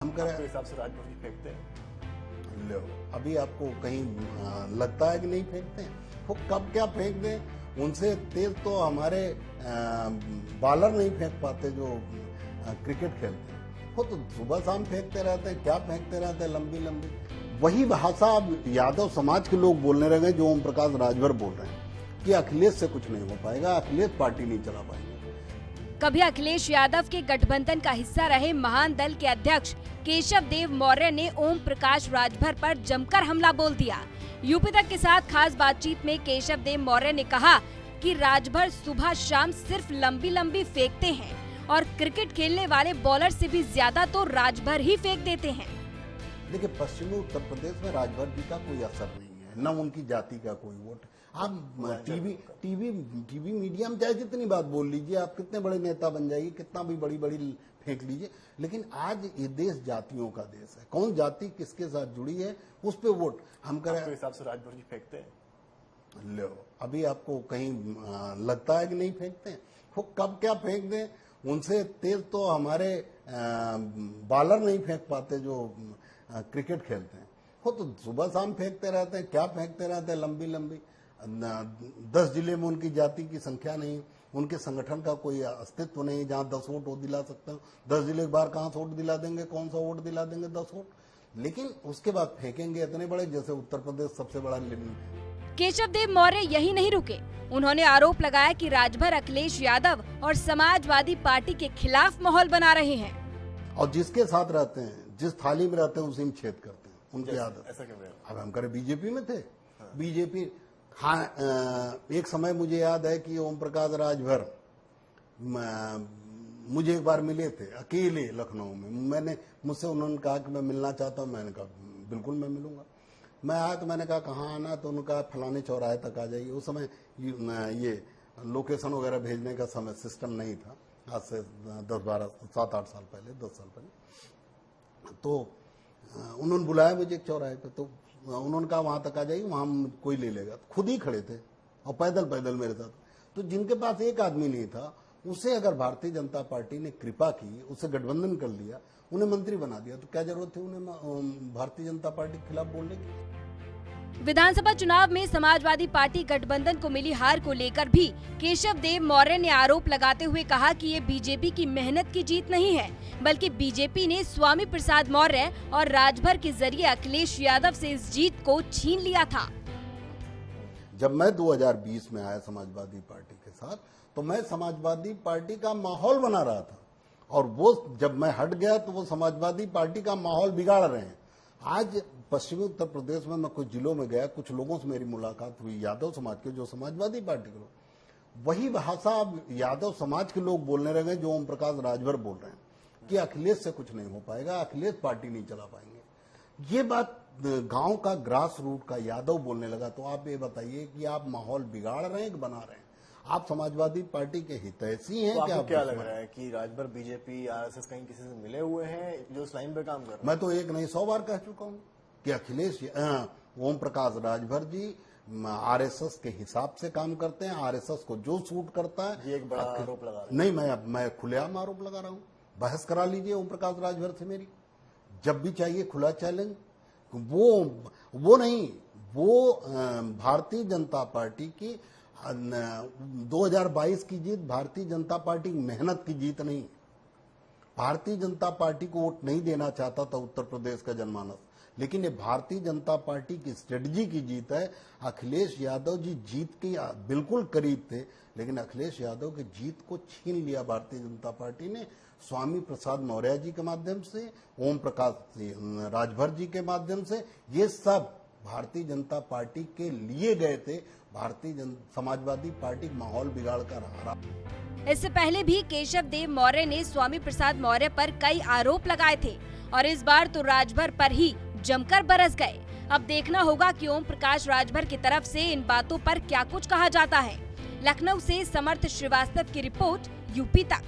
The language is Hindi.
हम करें आपके हिसाब से राजभर जी फेंकते हैं? लो, अभी आपको कहीं लगता है कि नहीं फेंकते हैं? वो कब क्या फेंक दें, उनसे तेज तो हमारे बॉलर नहीं फेंक पाते जो क्रिकेट खेलते हैं। वो तो सुबह शाम फेंकते रहते हैं, क्या फेंकते रहते हैं, लंबी लंबी। वही भाषा अब यादव समाज के लोग बोलने लगे जो ओम प्रकाश राजभर बोल रहे हैं कि अखिलेश से कुछ नहीं हो पाएगा, अखिलेश पार्टी नहीं चला पाएंगे। कभी अखिलेश यादव के गठबंधन का हिस्सा रहे महान दल के अध्यक्ष केशव देव मौर्य ने ओम प्रकाश राजभर पर जमकर हमला बोल दिया। यूपी तक के साथ खास बातचीत में केशव देव मौर्य ने कहा कि राजभर सुबह शाम सिर्फ लंबी लंबी फेंकते हैं और क्रिकेट खेलने वाले बॉलर से भी ज्यादा तो राजभर ही फेंक देते हैं। देखिए, पश्चिमी उत्तर प्रदेश में राजभर जी का कोई असर नहीं है, न उनकी जाति का कोई वोट। आप टीवी मीडिया में चाहे जितनी बात बोल लीजिए, आप कितने बड़े नेता बन जाइए, कितना भी बड़ी बड़ी फेंक लीजिए, लेकिन आज ये देश जातियों का देश है। कौन जाति किसके साथ जुड़ी है उस पे वोट हम करें। आपके हिसाब से राजभर जी फेंकते हैं? लो, अभी आपको कहीं लगता है कि नहीं फेंकते हैं? वो कब क्या फेंक दें, उनसे तेज तो हमारे बॉलर नहीं फेंक पाते जो क्रिकेट खेलते हैं। वो तो सुबह शाम फेंकते रहते हैं, क्या फेंकते रहते हैं, लंबी लंबी। 10 जिले में उनकी जाति की संख्या नहीं, उनके संगठन का कोई अस्तित्व नहीं जहां 10 वोट वो दिला सकते हो। 10 जिले के बाहर कहां से वोट दिला देंगे, कौन सा वोट दिला देंगे 10 वोट। लेकिन उसके बाद फेंकेंगे इतने बड़े, जैसे उत्तर प्रदेश सबसे बड़ा। केशव देव मौर्य यही नहीं रुके, उन्होंने आरोप लगाया कि राजभर अखिलेश यादव और समाजवादी पार्टी के खिलाफ माहौल बना रहे हैं और जिसके साथ रहते हैं, जिस थाली में रहते हैं उसी में छेद करते हैं, उनकी आदत। ऐसा क्यों है? अब हम करें, बीजेपी में थे। बीजेपी, हाँ, एक समय मुझे याद है कि ओम प्रकाश राजभर मुझे एक बार मिले थे अकेले लखनऊ में। मुझसे उन्होंने कहा कि मैं मिलना चाहता हूं। मैंने कहा बिल्कुल मैं मिलूंगा। मैं आया तो मैंने कहा कहाँ आना, तो उन्होंने कहा फलाने चौराहे तक आ जाइए। उस समय ये लोकेशन वगैरह भेजने का समय सिस्टम नहीं था, आज से 7-8 साल पहले, 10 साल पहले। तो उन्होंने बुलाया मुझे एक चौराहे पे, तो उन्होंने कहा वहां तक आ जाइए, वहां कोई ले लेगा। खुद ही खड़े थे और पैदल पैदल मेरे साथ। तो जिनके पास एक आदमी नहीं था, उसे अगर भारतीय जनता पार्टी ने कृपा की, उसे गठबंधन कर लिया, उन्हें मंत्री बना दिया, तो क्या जरूरत थी उन्हें भारतीय जनता पार्टी के खिलाफ बोलने की। विधानसभा चुनाव में समाजवादी पार्टी गठबंधन को मिली हार को लेकर भी केशव देव मौर्य ने आरोप लगाते हुए कहा कि ये बीजेपी की मेहनत की जीत नहीं है, बल्कि बीजेपी ने स्वामी प्रसाद मौर्य और राजभर के जरिए अखिलेश यादव से इस जीत को छीन लिया था। जब मैं 2020 में आया समाजवादी पार्टी के साथ, तो मैं समाजवादी पार्टी का माहौल बना रहा था, और वो जब मैं हट गया तो वो समाजवादी पार्टी का माहौल बिगाड़ रहे हैं। आज पश्चिमी उत्तर प्रदेश में मैं कुछ जिलों में गया, कुछ लोगों से मेरी मुलाकात हुई यादव समाज के, जो समाजवादी पार्टी के लोग। वही भाषा अब यादव समाज के लोग बोलने लगे जो ओम प्रकाश राजभर बोल रहे हैं कि अखिलेश से कुछ नहीं हो पाएगा, अखिलेश पार्टी नहीं चला पाएंगे। ये बात गांव का ग्रास रूट का यादव बोलने लगा। तो आप ये बताइए कि आप माहौल बिगाड़ रहे हैं कि बना रहे हैं? आप समाजवादी पार्टी के हितैषी हैं? तो आपको क्या लग रहा है कि राजभर बीजेपी आरएसएस कहीं किसी से मिले हुए हैं जो इस लाइन पे काम कर रहे हैं? मैं तो एक नहीं 100 बार कह चुका हूं कि अखिलेश ओम प्रकाश राजभर जी आरएसएस के हिसाब से काम करते हैं। आरएसएस को जो सूट करता है। ये एक बड़ा आरोप लगा रहे हैं। नहीं, मैं खुलेआम आरोप लगा रहा हूं। बहस करा लीजिए ओम प्रकाश राजभर से मेरी, जब भी चाहिए, खुला चैलेंज। वो नहीं, वो भारतीय जनता पार्टी की 2022 की जीत भारतीय जनता पार्टी की मेहनत की जीत नहीं। भारतीय जनता पार्टी को वोट नहीं देना चाहता था उत्तर प्रदेश का जनमानस, लेकिन ये भारतीय जनता पार्टी की स्ट्रेटजी की जीत है। अखिलेश यादव जी जीत के बिल्कुल करीब थे, लेकिन अखिलेश यादव की जीत को छीन लिया भारतीय जनता पार्टी ने, स्वामी प्रसाद मौर्य जी के माध्यम से, ओम प्रकाश राजभर जी के माध्यम से। ये सब भारतीय जनता पार्टी के लिए गए थे। समाजवादी पार्टी माहौल बिगाड़ कर हारा। इससे पहले भी केशव देव मौर्य ने स्वामी प्रसाद मौर्य पर कई आरोप लगाए थे और इस बार तो राजभर पर ही जमकर बरस गए। अब देखना होगा कि ओम प्रकाश राजभर की तरफ से इन बातों पर क्या कुछ कहा जाता है। लखनऊ से समर्थ श्रीवास्तव की रिपोर्ट, यूपी तक।